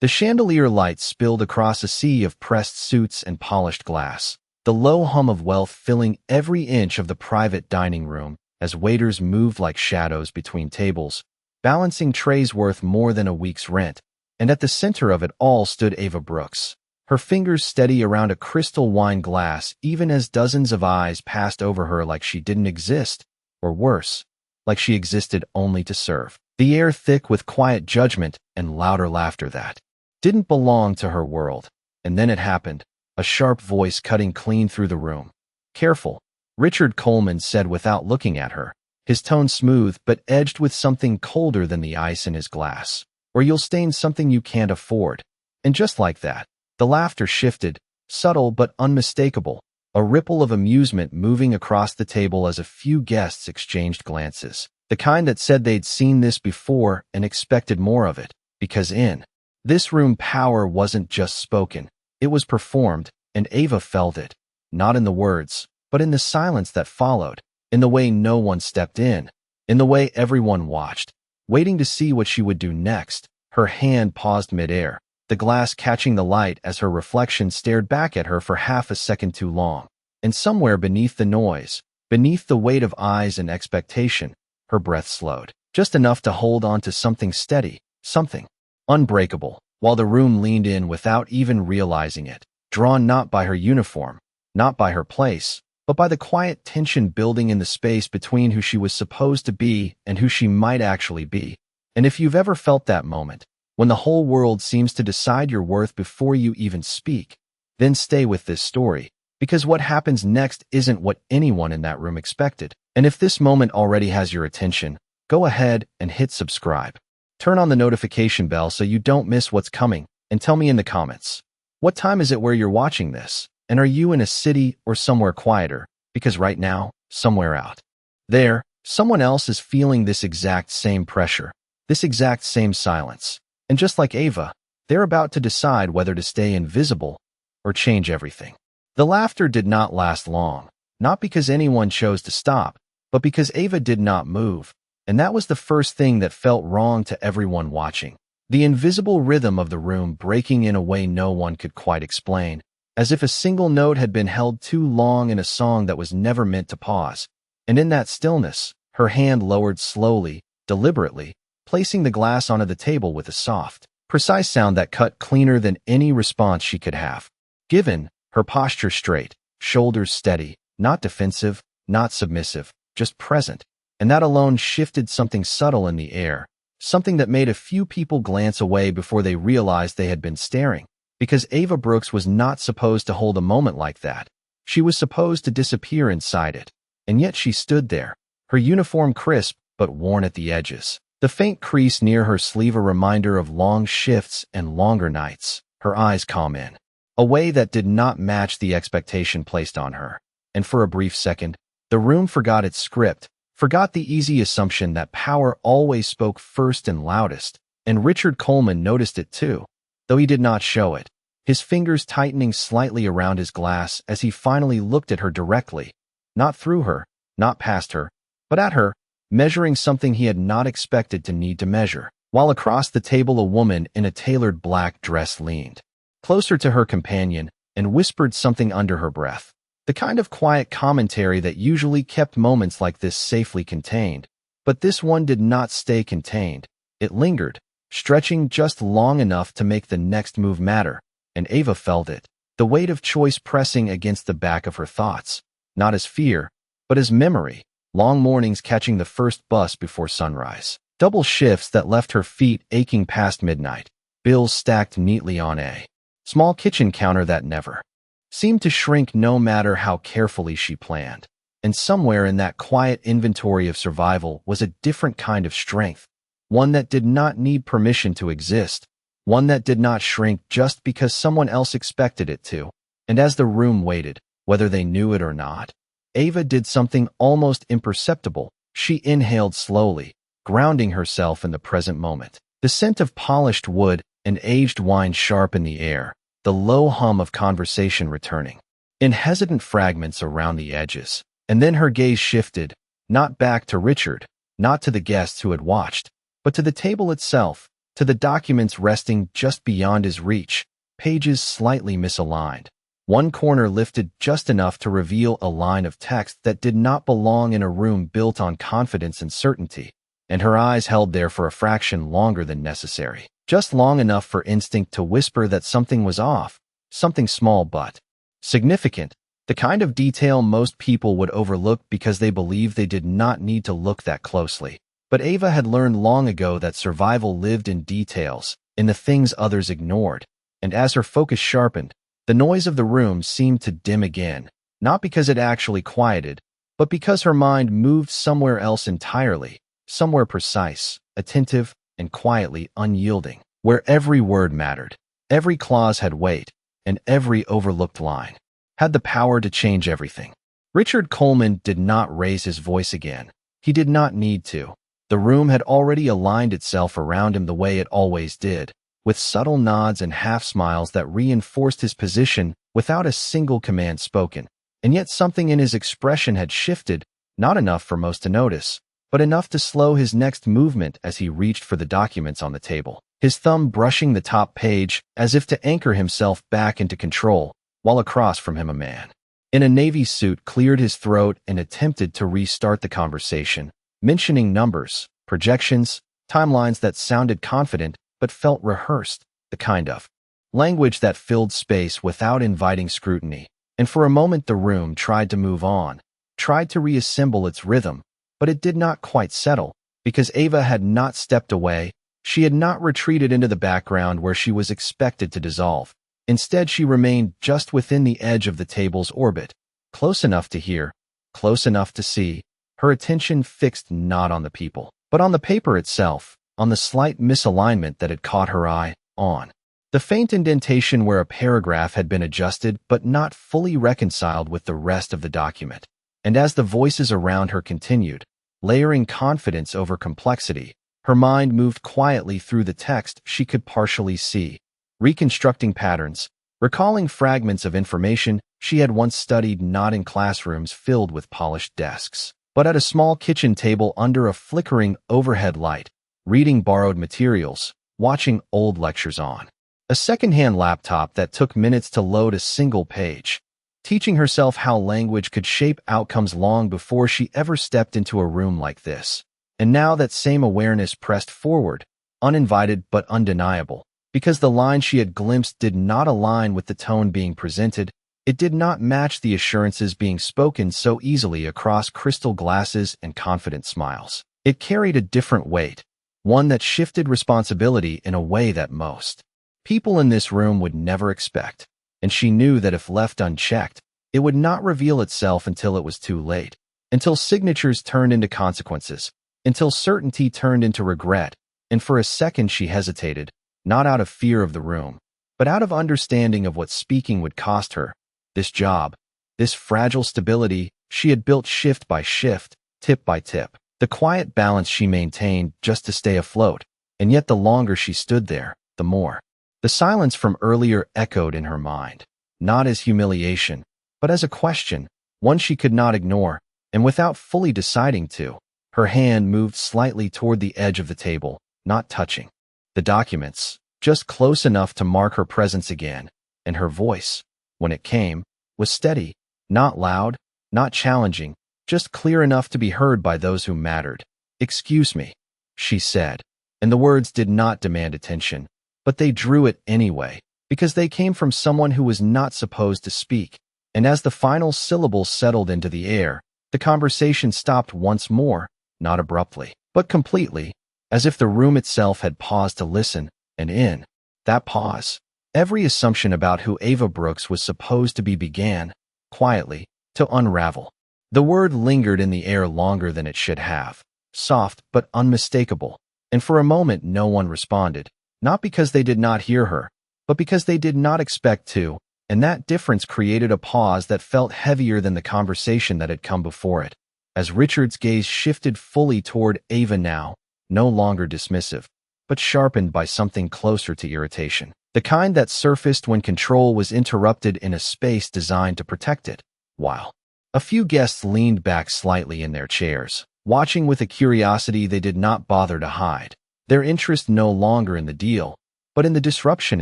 The chandelier light spilled across a sea of pressed suits and polished glass, the low hum of wealth filling every inch of the private dining room as waiters moved like shadows between tables, balancing trays worth more than a week's rent. And at the center of it all stood Ava Brooks, her fingers steady around a crystal wine glass even as dozens of eyes passed over her like she didn't exist, or worse, like she existed only to serve. The air thick with quiet judgment and louder laughter that didn't belong to her world. And then it happened, a sharp voice cutting clean through the room. "Careful," Richard Coleman said without looking at her, his tone smooth but edged with something colder than the ice in his glass, "or you'll stain something you can't afford." And just like that, the laughter shifted, subtle but unmistakable, a ripple of amusement moving across the table as a few guests exchanged glances, the kind that said they'd seen this before and expected more of it, because in this room power wasn't just spoken, it was performed, and Ava felt it, not in the words, but in the silence that followed, in the way no one stepped in the way everyone watched, waiting to see what she would do next. Her hand paused midair, the glass catching the light as her reflection stared back at her for half a second too long. And somewhere beneath the noise, beneath the weight of eyes and expectation, her breath slowed, just enough to hold on to something steady, something unbreakable, while the room leaned in without even realizing it, drawn not by her uniform, not by her place, but by the quiet tension building in the space between who she was supposed to be and who she might actually be. And if you've ever felt that moment, when the whole world seems to decide your worth before you even speak, then stay with this story, because what happens next isn't what anyone in that room expected. And if this moment already has your attention, go ahead and hit subscribe. Turn on the notification bell so you don't miss what's coming, and tell me in the comments, what time is it where you're watching this? And are you in a city or somewhere quieter? Because right now, somewhere out there, someone else is feeling this exact same pressure, this exact same silence. And just like Ava, they're about to decide whether to stay invisible or change everything. The laughter did not last long, not because anyone chose to stop, but because Ava did not move. And that was the first thing that felt wrong to everyone watching. The invisible rhythm of the room breaking in a way no one could quite explain, as if a single note had been held too long in a song that was never meant to pause. And in that stillness, her hand lowered slowly, deliberately, placing the glass onto the table with a soft, precise sound that cut cleaner than any response she could have given, her posture straight, shoulders steady, not defensive, not submissive, just present. And that alone shifted something subtle in the air, something that made a few people glance away before they realized they had been staring. Because Ava Brooks was not supposed to hold a moment like that. She was supposed to disappear inside it. And yet she stood there, her uniform crisp but worn at the edges, the faint crease near her sleeve a reminder of long shifts and longer nights, her eyes calm in a way that did not match the expectation placed on her. And for a brief second, the room forgot its script, forgot the easy assumption that power always spoke first and loudest. And Richard Coleman noticed it too, though he did not show it, his fingers tightening slightly around his glass as he finally looked at her directly, not through her, not past her, but at her, measuring something he had not expected to need to measure. While across the table a woman in a tailored black dress leaned closer to her companion and whispered something under her breath, the kind of quiet commentary that usually kept moments like this safely contained. But this one did not stay contained. It lingered, stretching just long enough to make the next move matter. And Ava felt it, the weight of choice pressing against the back of her thoughts, not as fear, but as memory, long mornings catching the first bus before sunrise, double shifts that left her feet aching past midnight, bills stacked neatly on a small kitchen counter that never seemed to shrink no matter how carefully she planned. And somewhere in that quiet inventory of survival was a different kind of strength, one that did not need permission to exist, one that did not shrink just because someone else expected it to. And as the room waited, whether they knew it or not, Ava did something almost imperceptible. She inhaled slowly, grounding herself in the present moment. The scent of polished wood and aged wine sharp in the air, the low hum of conversation returning in hesitant fragments around the edges. And then her gaze shifted, not back to Richard, not to the guests who had watched, but to the table itself, to the documents resting just beyond his reach, pages slightly misaligned. One corner lifted just enough to reveal a line of text that did not belong in a room built on confidence and certainty, and her eyes held there for a fraction longer than necessary, just long enough for instinct to whisper that something was off, something small but significant, the kind of detail most people would overlook because they believed they did not need to look that closely. But Ava had learned long ago that survival lived in details, in the things others ignored, and as her focus sharpened, the noise of the room seemed to dim again, not because it actually quieted, but because her mind moved somewhere else entirely, somewhere precise, attentive, and quietly unyielding, where every word mattered, every clause had weight, and every overlooked line had the power to change everything. Richard Coleman did not raise his voice again. He did not need to. The room had already aligned itself around him the way it always did, with subtle nods and half-smiles that reinforced his position without a single command spoken. And yet something in his expression had shifted, not enough for most to notice, but enough to slow his next movement as he reached for the documents on the table, his thumb brushing the top page as if to anchor himself back into control, while across from him a man in a navy suit cleared his throat and attempted to restart the conversation, mentioning numbers, projections, timelines that sounded confident but felt rehearsed, the kind of language that filled space without inviting scrutiny. And for a moment the room tried to move on, tried to reassemble its rhythm, but it did not quite settle, because Ava had not stepped away, she had not retreated into the background where she was expected to dissolve. Instead, she remained just within the edge of the table's orbit, close enough to hear, close enough to see, her attention fixed not on the people, but on the paper itself, on the slight misalignment that had caught her eye, on the faint indentation where a paragraph had been adjusted but not fully reconciled with the rest of the document. And as the voices around her continued, layering confidence over complexity, her mind moved quietly through the text she could partially see, reconstructing patterns, recalling fragments of information she had once studied not in classrooms filled with polished desks, but at a small kitchen table under a flickering overhead light, reading borrowed materials, watching old lectures on a second-hand laptop that took minutes to load a single page, teaching herself how language could shape outcomes long before she ever stepped into a room like this. And now that same awareness pressed forward, uninvited but undeniable, because the line she had glimpsed did not align with the tone being presented. It did not match the assurances being spoken so easily across crystal glasses and confident smiles. It carried a different weight, one that shifted responsibility in a way that most people in this room would never expect. And she knew that if left unchecked, it would not reveal itself until it was too late, until signatures turned into consequences, until certainty turned into regret. And for a second she hesitated, not out of fear of the room, but out of understanding of what speaking would cost her. This job, this fragile stability she had built shift by shift, tip by tip, the quiet balance she maintained just to stay afloat. And yet the longer she stood there, the more the silence from earlier echoed in her mind, not as humiliation, but as a question, one she could not ignore. And without fully deciding to, her hand moved slightly toward the edge of the table, not touching the documents, just close enough to mark her presence again. And her voice, when it came, was steady, not loud, not challenging, just clear enough to be heard by those who mattered. "Excuse me," she said, and the words did not demand attention, but they drew it anyway, because they came from someone who was not supposed to speak. And as the final syllable settled into the air, the conversation stopped once more, not abruptly, but completely, as if the room itself had paused to listen, and in that pause, every assumption about who Ava Brooks was supposed to be began, quietly, to unravel. The word lingered in the air longer than it should have, soft but unmistakable, and for a moment no one responded, not because they did not hear her, but because they did not expect to, and that difference created a pause that felt heavier than the conversation that had come before it. As Richard's gaze shifted fully toward Ava now, no longer dismissive, but sharpened by something closer to irritation, the kind that surfaced when control was interrupted in a space designed to protect it, while a few guests leaned back slightly in their chairs, watching with a curiosity they did not bother to hide. their interest no longer in the deal, but in the disruption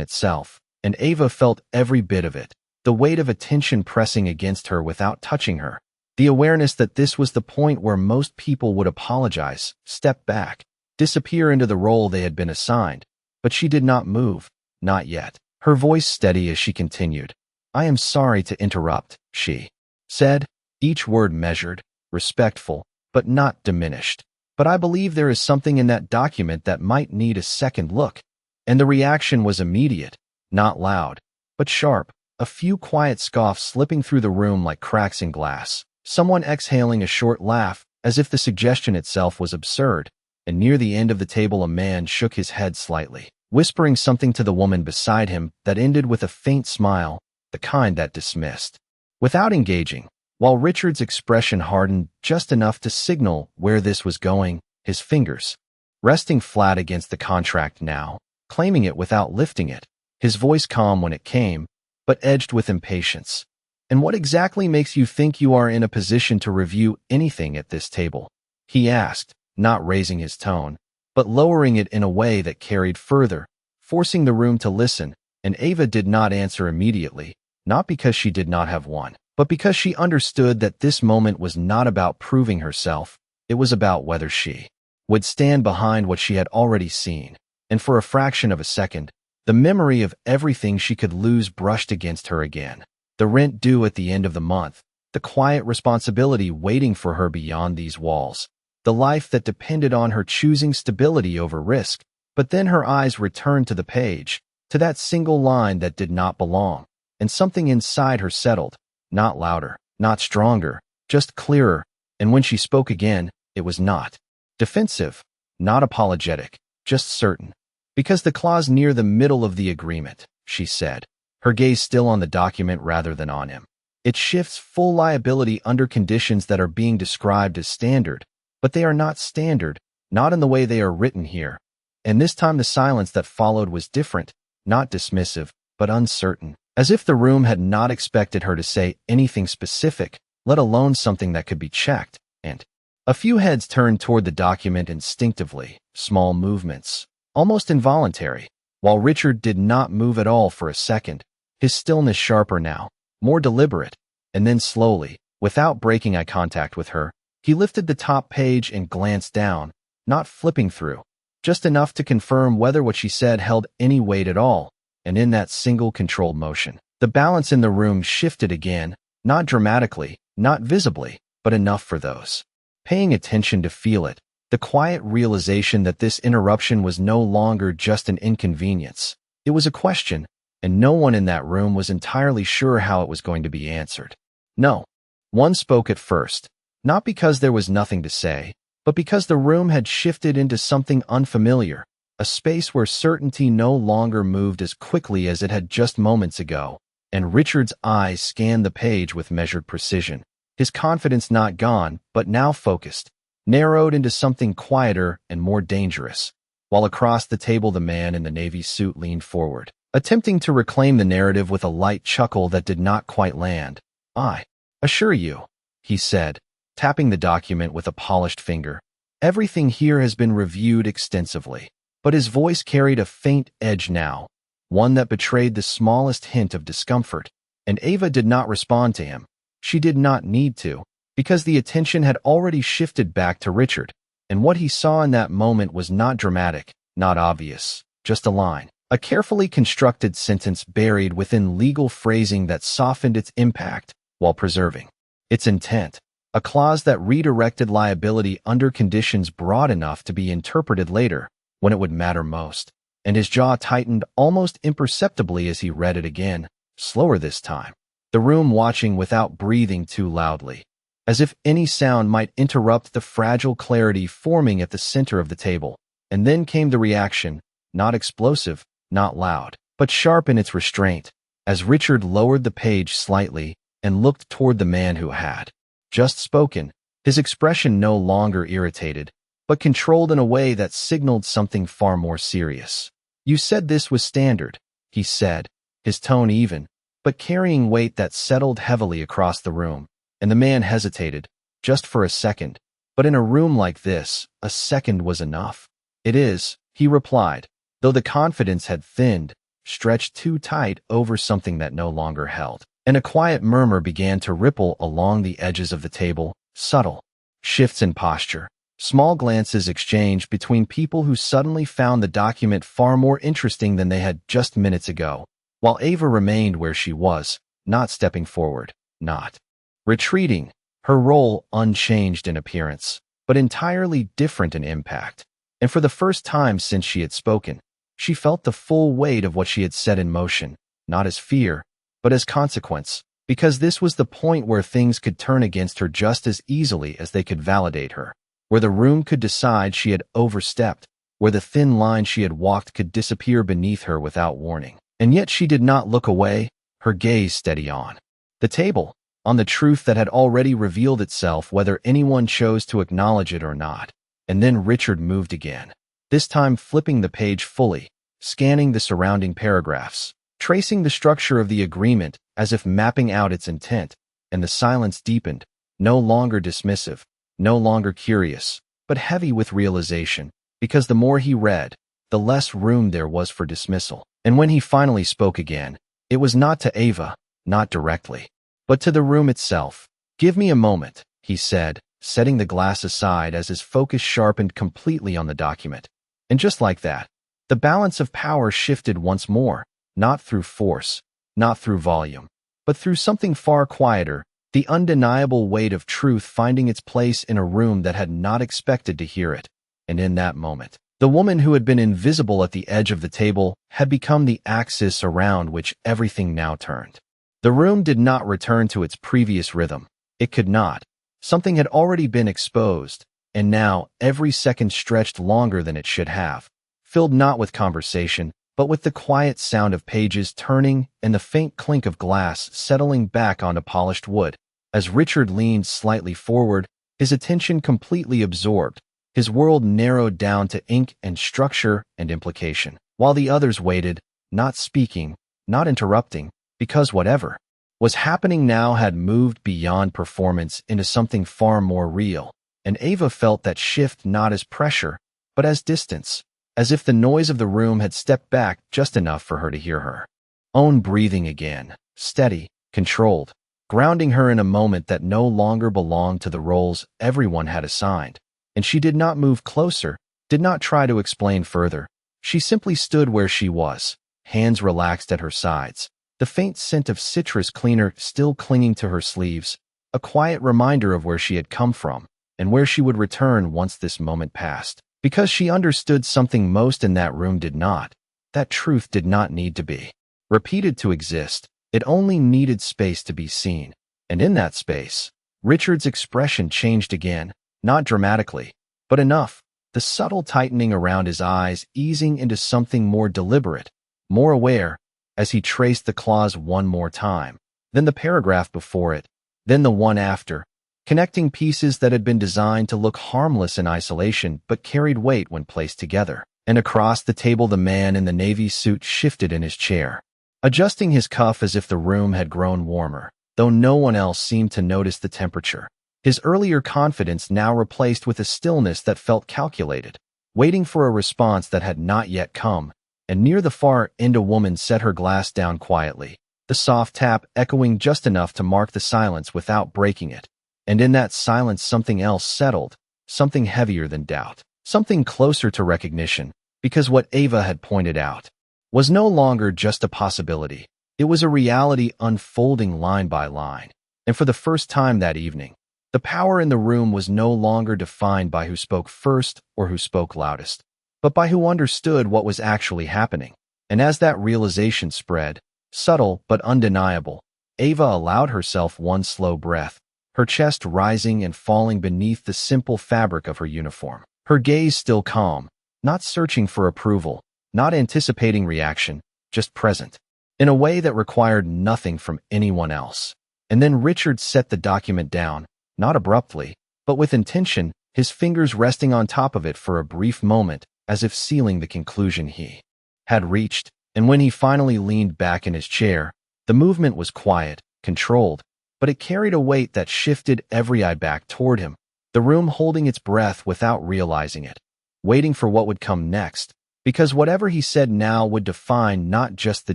itself, and Ava felt every bit of it, the weight of attention pressing against her without touching her. The awareness that this was the point where most people would apologize, step back, disappear into the role they had been assigned. But she did not move, not yet. Her voice steady as she continued. "I am sorry to interrupt," she said, each word measured, respectful, but not diminished. "But I believe there is something in that document that might need a second look." And the reaction was immediate, not loud, but sharp, a few quiet scoffs slipping through the room like cracks in glass. Someone exhaling a short laugh, as if the suggestion itself was absurd, and near the end of the table a man shook his head slightly, whispering something to the woman beside him that ended with a faint smile, the kind that dismissed. Without engaging, while Richard's expression hardened just enough to signal where this was going, his fingers resting flat against the contract now, claiming it without lifting it, his voice calm when it came, but edged with impatience. "And what exactly makes you think you are in a position to review anything at this table?" he asked, not raising his tone, but lowering it in a way that carried further, forcing the room to listen, and Ava did not answer immediately, not because she did not have one, but because she understood that this moment was not about proving herself, it was about whether she would stand behind what she had already seen. And for a fraction of a second, the memory of everything she could lose brushed against her again. The rent due at the end of the month, the quiet responsibility waiting for her beyond these walls, the life that depended on her choosing stability over risk. But then her eyes returned to the page, to that single line that did not belong, and something inside her settled, not louder, not stronger, just clearer, and when she spoke again, it was not defensive, not apologetic, just certain. "Because the clause near the middle of the agreement," she said, her gaze still on the document rather than on him. "It shifts full liability under conditions that are being described as standard, but they are not standard, not in the way they are written here." And this time the silence that followed was different, not dismissive, but uncertain, as if the room had not expected her to say anything specific, let alone something that could be checked. And a few heads turned toward the document instinctively, small movements, almost involuntary, while Richard did not move at all for a second, his stillness sharper now, more deliberate, and then slowly, without breaking eye contact with her, he lifted the top page and glanced down, not flipping through, just enough to confirm whether what she said held any weight at all, and in that single controlled motion, the balance in the room shifted again, not dramatically, not visibly, but enough for those paying attention to feel it, the quiet realization that this interruption was no longer just an inconvenience. It was a question, and no one in that room was entirely sure how it was going to be answered. No. One spoke at first, not because there was nothing to say, but because the room had shifted into something unfamiliar, a space where certainty no longer moved as quickly as it had just moments ago, and Richard's eyes scanned the page with measured precision, his confidence not gone, but now focused, narrowed into something quieter and more dangerous, while across the table the man in the navy suit leaned forward, attempting to reclaim the narrative with a light chuckle that did not quite land. "I assure you," he said, tapping the document with a polished finger, "everything here has been reviewed extensively." But his voice carried a faint edge now, one that betrayed the smallest hint of discomfort, and Ava did not respond to him. She did not need to, because the attention had already shifted back to Richard, and what he saw in that moment was not dramatic, not obvious, just a line, a carefully constructed sentence buried within legal phrasing that softened its impact while preserving its intent, a clause that redirected liability under conditions broad enough to be interpreted later, when it would matter most. And his jaw tightened almost imperceptibly as he read it again, slower this time, the room watching without breathing too loudly, as if any sound might interrupt the fragile clarity forming at the center of the table. And then came the reaction, not explosive, not loud, but sharp in its restraint, as Richard lowered the page slightly and looked toward the man who had just spoken, his expression no longer irritated, but controlled in a way that signaled something far more serious. "You said this was standard," he said, his tone even, but carrying weight that settled heavily across the room, and the man hesitated, just for a second. But in a room like this, a second was enough. "It is," he replied, though the confidence had thinned, stretched too tight over something that no longer held. And a quiet murmur began to ripple along the edges of the table, subtle shifts in posture, small glances exchanged between people who suddenly found the document far more interesting than they had just minutes ago, while Ava remained where she was, not stepping forward, not retreating, her role unchanged in appearance, but entirely different in impact. And for the first time since she had spoken, she felt the full weight of what she had set in motion, not as fear, but as consequence, because this was the point where things could turn against her just as easily as they could validate her, where the room could decide she had overstepped, where the thin line she had walked could disappear beneath her without warning. And yet she did not look away, her gaze steady on the table, on the truth that had already revealed itself whether anyone chose to acknowledge it or not. And then Richard moved again, this time flipping the page fully, scanning the surrounding paragraphs, tracing the structure of the agreement as if mapping out its intent, and the silence deepened, no longer dismissive, no longer curious, but heavy with realization, because the more he read, the less room there was for dismissal. And when he finally spoke again, it was not to Ava, not directly, but to the room itself. "Give me a moment," he said, setting the glass aside as his focus sharpened completely on the document. And just like that, the balance of power shifted once more, not through force, not through volume, but through something far quieter, the undeniable weight of truth finding its place in a room that had not expected to hear it. And in that moment, the woman who had been invisible at the edge of the table had become the axis around which everything now turned. The room did not return to its previous rhythm. It could not. Something had already been exposed, and now every second stretched longer than it should have, filled not with conversation, but with the quiet sound of pages turning and the faint clink of glass settling back onto polished wood. As Richard leaned slightly forward, his attention completely absorbed, his world narrowed down to ink and structure and implication, while the others waited, not speaking, not interrupting, because whatever was happening now had moved beyond performance into something far more real. And Ava felt that shift not as pressure, but as distance, as if the noise of the room had stepped back just enough for her to hear her own breathing again, steady, controlled, grounding her in a moment that no longer belonged to the roles everyone had assigned. And she did not move closer, did not try to explain further. She simply stood where she was, hands relaxed at her sides, the faint scent of citrus cleaner still clinging to her sleeves, a quiet reminder of where she had come from and where she would return once this moment passed. Because she understood something most in that room did not. That truth did not need to be repeated to exist. It only needed space to be seen. And in that space, Richard's expression changed again, not dramatically, but enough, the subtle tightening around his eyes easing into something more deliberate, more aware, as he traced the clause one more time, then the paragraph before it, then the one after, connecting pieces that had been designed to look harmless in isolation but carried weight when placed together. And across the table the man in the navy suit shifted in his chair, adjusting his cuff as if the room had grown warmer, though no one else seemed to notice the temperature. His earlier confidence now replaced with a stillness that felt calculated, waiting for a response that had not yet come. And near the far end a woman set her glass down quietly, the soft tap echoing just enough to mark the silence without breaking it. And in that silence something else settled, something heavier than doubt, something closer to recognition, because what Ava had pointed out was no longer just a possibility. It was a reality unfolding line by line. And for the first time that evening, the power in the room was no longer defined by who spoke first or who spoke loudest, but by who understood what was actually happening. And as that realization spread, subtle but undeniable, Ava allowed herself one slow breath, her chest rising and falling beneath the simple fabric of her uniform, her gaze still calm, not searching for approval, not anticipating reaction, just present, in a way that required nothing from anyone else. And then Richard set the document down, not abruptly, but with intention, his fingers resting on top of it for a brief moment, as if sealing the conclusion he had reached. And when he finally leaned back in his chair, the movement was quiet, controlled, but it carried a weight that shifted every eye back toward him, the room holding its breath without realizing it, waiting for what would come next, because whatever he said now would define not just the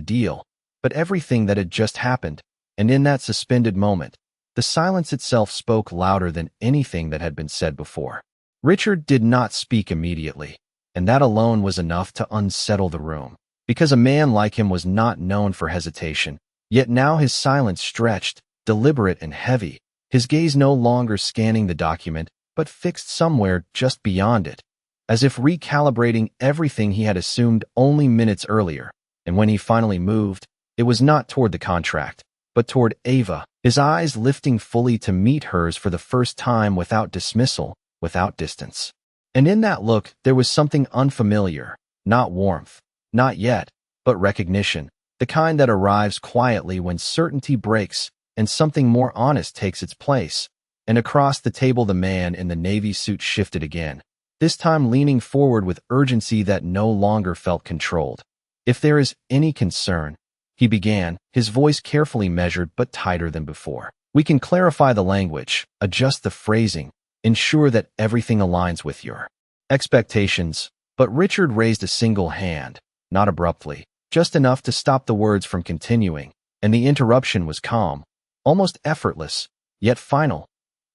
deal, but everything that had just happened. And in that suspended moment, the silence itself spoke louder than anything that had been said before. Richard did not speak immediately, and that alone was enough to unsettle the room, because a man like him was not known for hesitation. Yet now his silence stretched, deliberate and heavy, his gaze no longer scanning the document, but fixed somewhere just beyond it, as if recalibrating everything he had assumed only minutes earlier. And when he finally moved, it was not toward the contract, but toward Ava, his eyes lifting fully to meet hers for the first time without dismissal, without distance. And in that look, there was something unfamiliar, not warmth, not yet, but recognition, the kind that arrives quietly when certainty breaks and something more honest takes its place. And across the table the man in the navy suit shifted again, this time leaning forward with urgency that no longer felt controlled. "If there is any concern," he began, his voice carefully measured but tighter than before, "we can clarify the language, adjust the phrasing, ensure that everything aligns with your expectations." But Richard raised a single hand, not abruptly, just enough to stop the words from continuing, and the interruption was calm, almost effortless, yet final.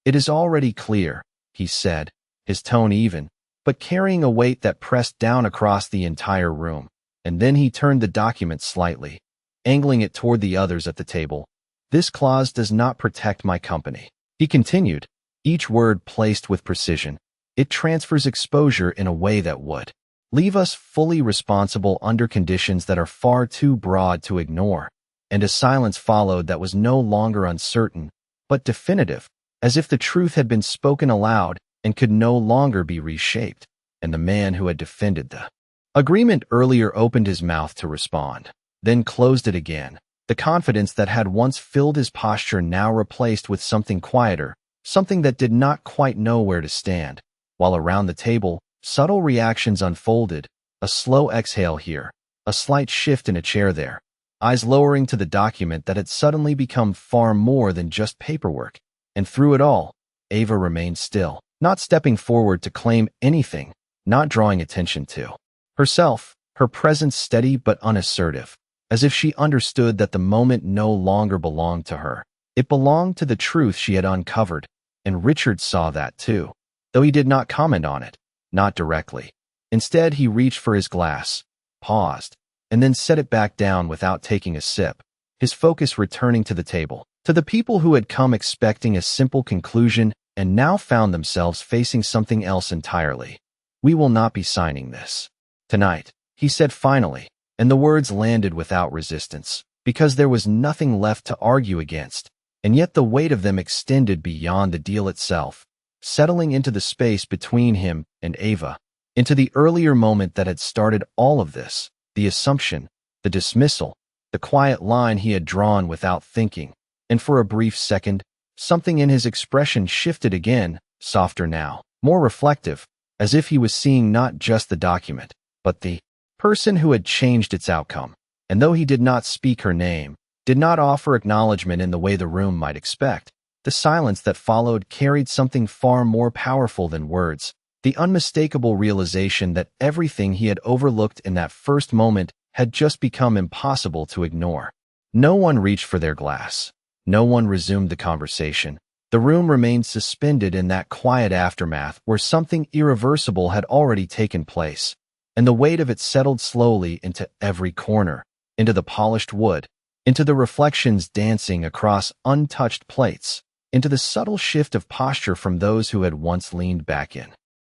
"It is already clear," he said, his tone even, but carrying a weight that pressed down across the entire room. And then he turned the document slightly, angling it toward the others at the table. "This clause does not protect my company," he continued, each word placed with precision. "It transfers exposure in a way that would leave us fully responsible under conditions that are far too broad to ignore." And a silence followed that was no longer uncertain, but definitive, as if the truth had been spoken aloud and could no longer be reshaped. And the man who had defended the agreement earlier opened his mouth to respond, then closed it again, the confidence that had once filled his posture now replaced with something quieter, something that did not quite know where to stand. While around the table, subtle reactions unfolded, a slow exhale here, a slight shift in a chair there, eyes lowering to the document that had suddenly become far more than just paperwork. And through it all, Ava remained still, not stepping forward to claim anything, not drawing attention to herself, her presence steady but unassertive, as if she understood that the moment no longer belonged to her. It belonged to the truth she had uncovered, and Richard saw that too, though he did not comment on it, not directly. Instead, he reached for his glass, paused, and then set it back down without taking a sip, his focus returning to the table, to the people who had come expecting a simple conclusion and now found themselves facing something else entirely. "We will not be signing this tonight," he said finally, and the words landed without resistance, because there was nothing left to argue against, and yet the weight of them extended beyond the deal itself, settling into the space between him and Ava, into the earlier moment that had started all of this, the assumption, the dismissal, the quiet line he had drawn without thinking. And for a brief second, something in his expression shifted again, softer now, more reflective, as if he was seeing not just the document, but the person who had changed its outcome. And though he did not speak her name, did not offer acknowledgement in the way the room might expect, the silence that followed carried something far more powerful than words, the unmistakable realization that everything he had overlooked in that first moment had just become impossible to ignore. No one reached for their glass. No one resumed the conversation. The room remained suspended in that quiet aftermath where something irreversible had already taken place, and the weight of it settled slowly into every corner, into the polished wood, into the reflections dancing across untouched plates, into the subtle shift of posture from those who had once leaned back in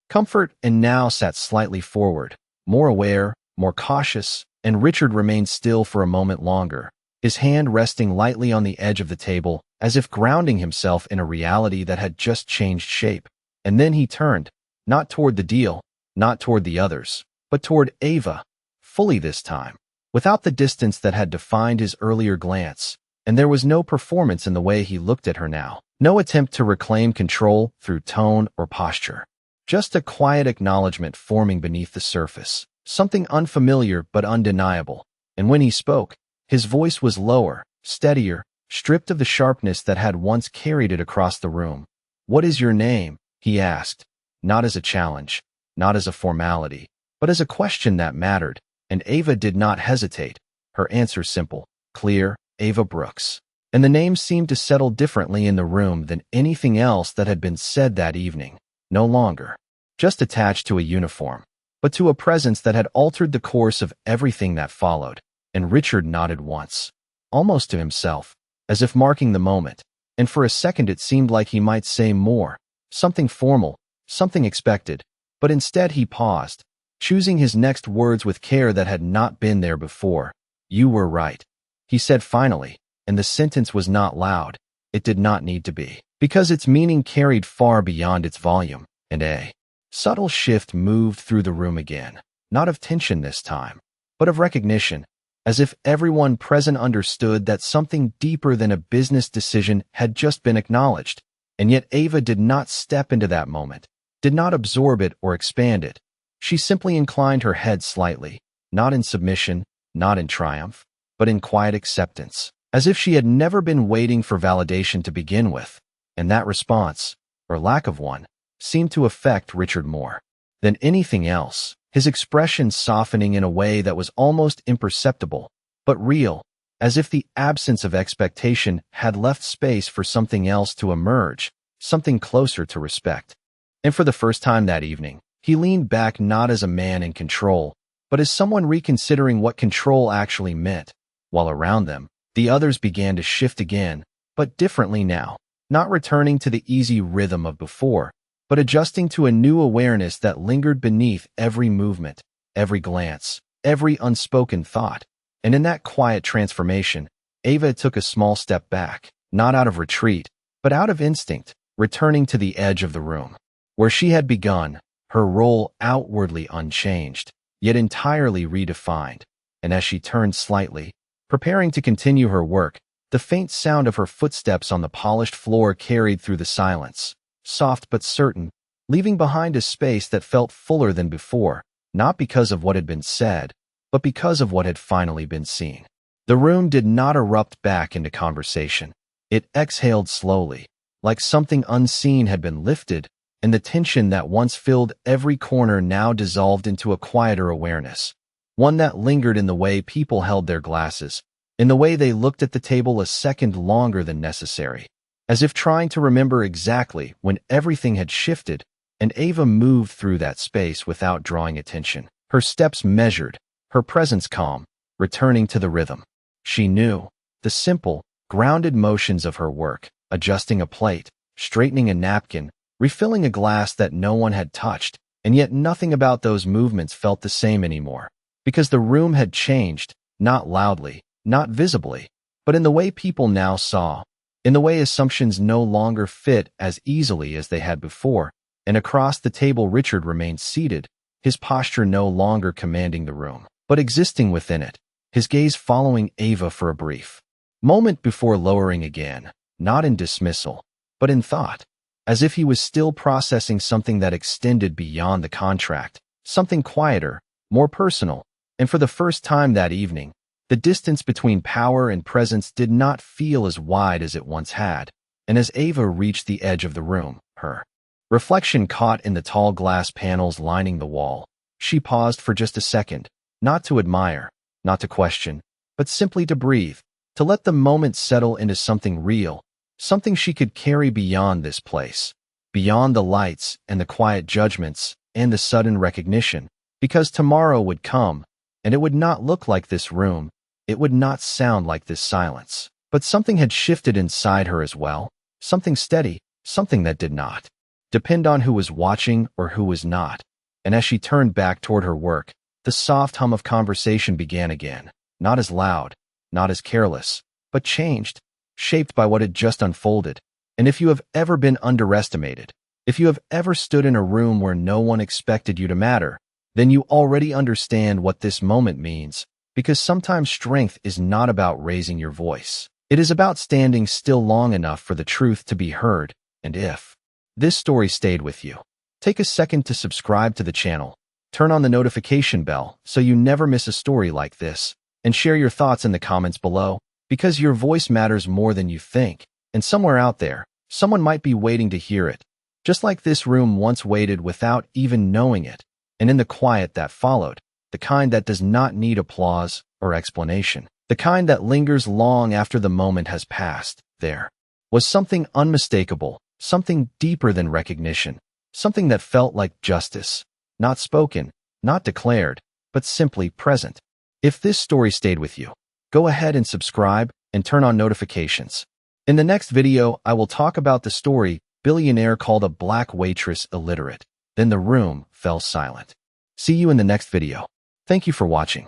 comfort and now sat slightly forward, more aware, more cautious. And Richard remained still for a moment longer, his hand resting lightly on the edge of the table, as if grounding himself in a reality that had just changed shape. And then he turned, not toward the deal, not toward the others, but toward Ava, fully this time, without the distance that had defined his earlier glance. And there was no performance in the way he looked at her now, no attempt to reclaim control through tone or posture. Just a quiet acknowledgement forming beneath the surface, something unfamiliar but undeniable. And when he spoke, his voice was lower, steadier, stripped of the sharpness that had once carried it across the room. "What is your name?" he asked, not as a challenge, not as a formality, but as a question that mattered, and Ava did not hesitate. Her answer simple, clear, Ava Brooks. And the name seemed to settle differently in the room than anything else that had been said that evening. No longer just attached to a uniform, but to a presence that had altered the course of everything that followed. And Richard nodded once, almost to himself, as if marking the moment, and for a second it seemed like he might say more, something formal, something expected, but instead he paused, choosing his next words with care that had not been there before. "You were right," he said finally, and the sentence was not loud. It did not need to be, because its meaning carried far beyond its volume, and a subtle shift moved through the room again, not of tension this time, but of recognition, as if everyone present understood that something deeper than a business decision had just been acknowledged. And yet Ava did not step into that moment, did not absorb it or expand it. She simply inclined her head slightly, not in submission, not in triumph, but in quiet acceptance, as if she had never been waiting for validation to begin with. And that response, or lack of one, seemed to affect Richard more than anything else, his expression softening in a way that was almost imperceptible, but real, as if the absence of expectation had left space for something else to emerge, something closer to respect. And for the first time that evening, he leaned back not as a man in control, but as someone reconsidering what control actually meant, while around them, the others began to shift again, but differently now, not returning to the easy rhythm of before, but adjusting to a new awareness that lingered beneath every movement, every glance, every unspoken thought. And in that quiet transformation, Ava took a small step back, not out of retreat, but out of instinct, returning to the edge of the room, where she had begun, her role outwardly unchanged, yet entirely redefined. And as she turned slightly, preparing to continue her work, the faint sound of her footsteps on the polished floor carried through the silence, soft but certain, leaving behind a space that felt fuller than before, not because of what had been said, but because of what had finally been seen. The room did not erupt back into conversation. It exhaled slowly, like something unseen had been lifted, and the tension that once filled every corner now dissolved into a quieter awareness, one that lingered in the way people held their glasses, in the way they looked at the table a second longer than necessary, as if trying to remember exactly when everything had shifted. And Ava moved through that space without drawing attention, her steps measured, her presence calm, returning to the rhythm. She knew the simple, grounded motions of her work, adjusting a plate, straightening a napkin, refilling a glass that no one had touched, and yet nothing about those movements felt the same anymore, because the room had changed, not loudly, not visibly, but in the way people now saw, in the way assumptions no longer fit as easily as they had before. And across the table Richard remained seated, his posture no longer commanding the room, but existing within it, his gaze following Ava for a brief moment before lowering again, not in dismissal, but in thought, as if he was still processing something that extended beyond the contract, something quieter, more personal. And for the first time that evening, the distance between power and presence did not feel as wide as it once had. And as Ava reached the edge of the room, her reflection caught in the tall glass panels lining the wall. She paused for just a second, not to admire, not to question, but simply to breathe, to let the moment settle into something real, something she could carry beyond this place, beyond the lights and the quiet judgments and the sudden recognition, because tomorrow would come, and it would not look like this room, it would not sound like this silence. But something had shifted inside her as well, something steady, something that did not depend on who was watching or who was not. And as she turned back toward her work, the soft hum of conversation began again, not as loud, not as careless, but changed, shaped by what had just unfolded. And if you have ever been underestimated, if you have ever stood in a room where no one expected you to matter, then you already understand what this moment means, because sometimes strength is not about raising your voice. It is about standing still long enough for the truth to be heard. And if this story stayed with you, take a second to subscribe to the channel, turn on the notification bell so you never miss a story like this, and share your thoughts in the comments below, because your voice matters more than you think, and somewhere out there, someone might be waiting to hear it, just like this room once waited without even knowing it. And in the quiet that followed, the kind that does not need applause or explanation, the kind that lingers long after the moment has passed, there was something unmistakable, something deeper than recognition, something that felt like justice, not spoken, not declared, but simply present. If this story stayed with you, go ahead and subscribe and turn on notifications. In the next video, I will talk about the story Billionaire called a black waitress illiterate. Then the room fell silent. See you in the next video. Thank you for watching.